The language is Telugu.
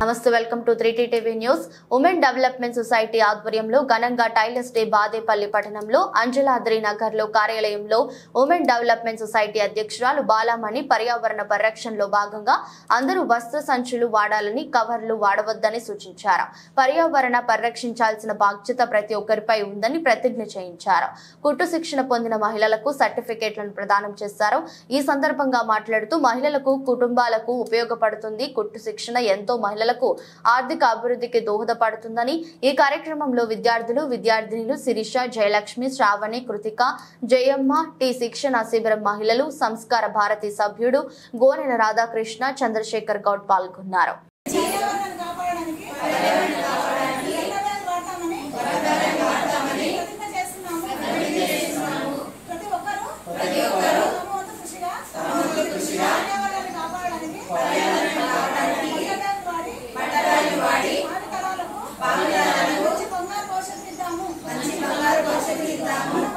నమస్తే welcome to 3T TV news. Women development society ఆధ్వర్యంలో ఘనంగా టైలర్స్ డే బాదేపల్లి పట్టణంలో అంజలాద్రి నగర్ లో కార్యాలయంలో ఉమెన్ డెవలప్మెంట్ సొసైటీ అధ్యక్షురాలు బాలామణి పర్యావరణ పరిరక్షణలో భాగంగా అందరూ వస్త్ర సంచులు వాడాలని, కవర్లు వాడవద్దని సూచించారు. పర్యావరణ పరిరక్షించాల్సిన బాధ్యత ప్రతి ఒక్కరిపై ఉందని ప్రతిజ్ఞ చేయించారు. కుట్టు శిక్షణ పొందిన మహిళలకు సర్టిఫికేట్లను ప్రదానం చేశారు. ఈ సందర్భంగా మాట్లాడుతూ మహిళలకు, కుటుంబాలకు ఉపయోగపడుతుంది. కుట్టు శిక్షణ ఎంతో మహిళలకు ఆర్థిక అభివృద్ధికి దోహదపడుతుందని ఈ కార్యక్రమంలో విద్యార్థులు, విద్యార్థినులు శిరీష, జయలక్ష్మి, శ్రావణి, కృతిక, జయమ్మ, టీ శిక్షణ శిబిరం మహిళలు, సంస్కార భారతి సభ్యుడు గోనెల రాధాకృష్ణ, చంద్రశేఖర్ గౌడ్ పాల్గొన్నారు. మంచి బంగారు భవిష్యత్తు ఇద్దాము.